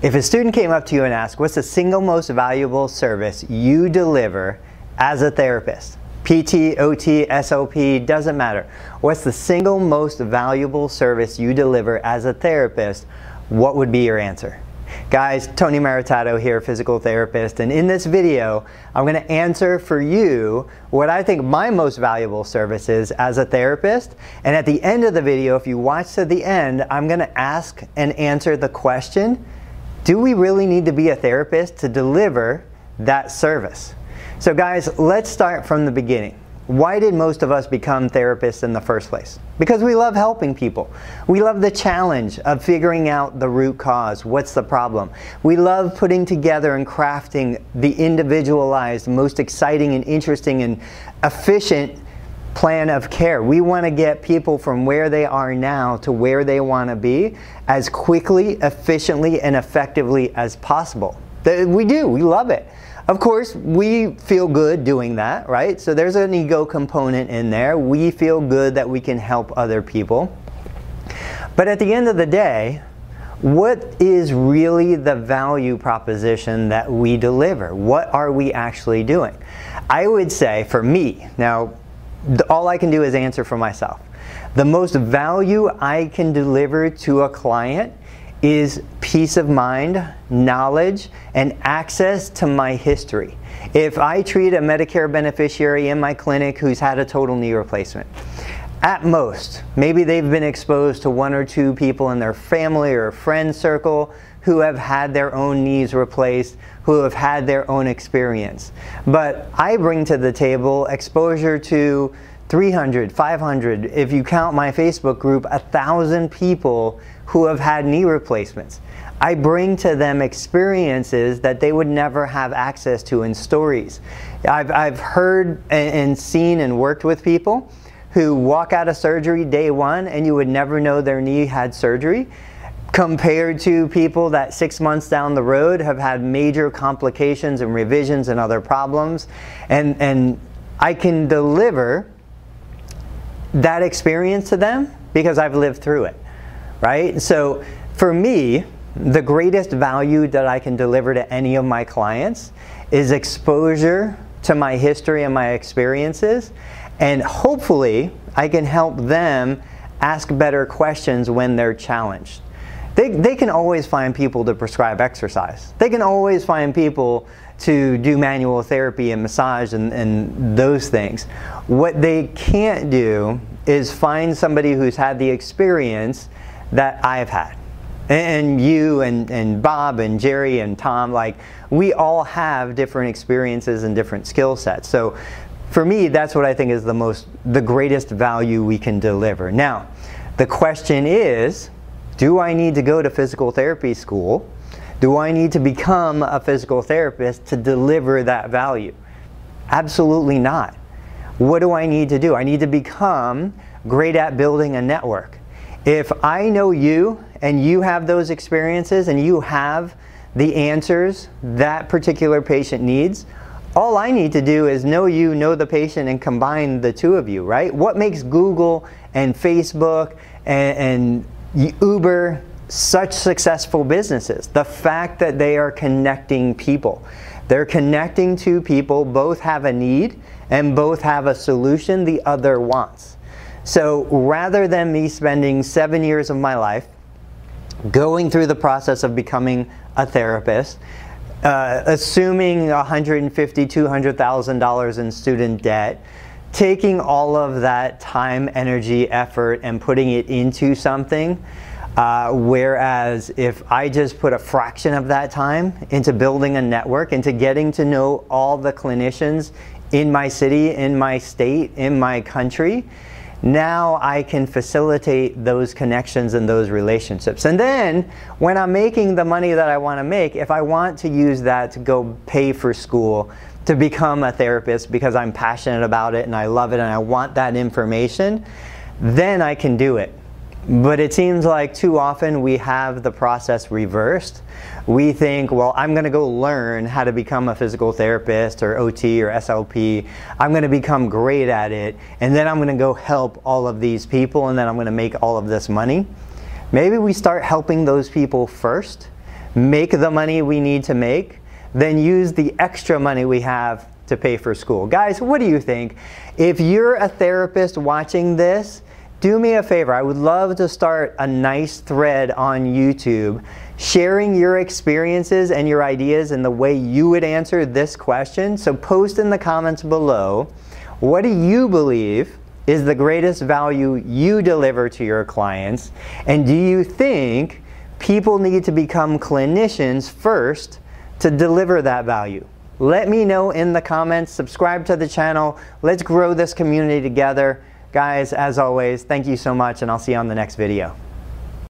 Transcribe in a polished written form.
If a student came up to you and asked, what's the single most valuable service you deliver as a therapist? PT, OT, SLP, doesn't matter. What's the single most valuable service you deliver as a therapist? What would be your answer? Guys, Tony Maritato here, physical therapist, and in this video, I'm going to answer for you what I think my most valuable service is as a therapist. And at the end of the video, if you watch to the end, I'm going to ask and answer the question, do we really need to be a therapist to deliver that service? So guys, let's start from the beginning. Why did most of us become therapists in the first place? Because we love helping people. We love the challenge of figuring out the root cause. What's the problem? We love putting together and crafting the individualized, most exciting and interesting and efficient plan of care. We want to get people from where they are now to where they want to be as quickly, efficiently, and effectively as possible. We do. We love it. Of course, we feel good doing that, right? So there's an ego component in there. We feel good that we can help other people. But at the end of the day, what is really the value proposition that we deliver? What are we actually doing? I would say, for me, now, all I can do is answer for myself. The most value I can deliver to a client is peace of mind, knowledge, and access to my history. If I treat a Medicare beneficiary in my clinic who's had a total knee replacement, at most, maybe they've been exposed to one or two people in their family or friend circle who have had their own knees replaced, who have had their own experience. But I bring to the table exposure to 300, 500, if you count my Facebook group, 1,000 people who have had knee replacements. I bring to them experiences that they would never have access to in stories. I've heard and seen and worked with people who walk out of surgery day one and you would never know their knee had surgery, compared to people that 6 months down the road have had major complications and revisions and other problems. And I can deliver that experience to them because I've lived through it, right? So for me, the greatest value that I can deliver to any of my clients is exposure to my history and my experiences, and hopefully I can help them ask better questions when they're challenged. They can always find people to prescribe exercise. They can always find people to do manual therapy and massage and those things. What they can't do is find somebody who's had the experience that I've had. And you and Bob and Jerry and Tom, like, we all have different experiences and different skill sets. So for me, that's what I think is the greatest value we can deliver. Now, the question is, do I need to go to physical therapy school? Do I need to become a physical therapist to deliver that value? Absolutely not. What do I need to do? I need to become great at building a network. If I know you and you have those experiences and you have the answers that particular patient needs, all I need to do is know you, know the patient, and combine the two of you, right? What makes Google and Facebook and Uber such successful businesses? The fact that they are connecting people. They're connecting two people, both have a need and both have a solution the other wants. So rather than me spending 7 years of my life going through the process of becoming a therapist, assuming $150,000, $200,000 in student debt, taking all of that time, energy, effort, and putting it into something, whereas if I just put a fraction of that time into building a network, into getting to know all the clinicians in my city, in my state, in my country, now I can facilitate those connections and those relationships. And then when I'm making the money that I want to make, if I want to use that to go pay for school, to become a therapist because I'm passionate about it and I love it and I want that information, then I can do it. But it seems like too often we have the process reversed. We think, well, I'm going to go learn how to become a physical therapist or OT or SLP. I'm going to become great at it, and then I'm going to go help all of these people, and then I'm going to make all of this money. Maybe we start helping those people first make the money we need to make, then use the extra money we have to pay for school. Guys, what do you think? If you're a therapist watching this, do me a favor. I would love to start a nice thread on YouTube sharing your experiences and your ideas and the way you would answer this question. So post in the comments below, what do you believe is the greatest value you deliver to your clients? And do you think people need to become clinicians first to deliver that value? Let me know in the comments. Subscribe to the channel. Let's grow this community together. Guys, as always, thank you so much, and I'll see you on the next video.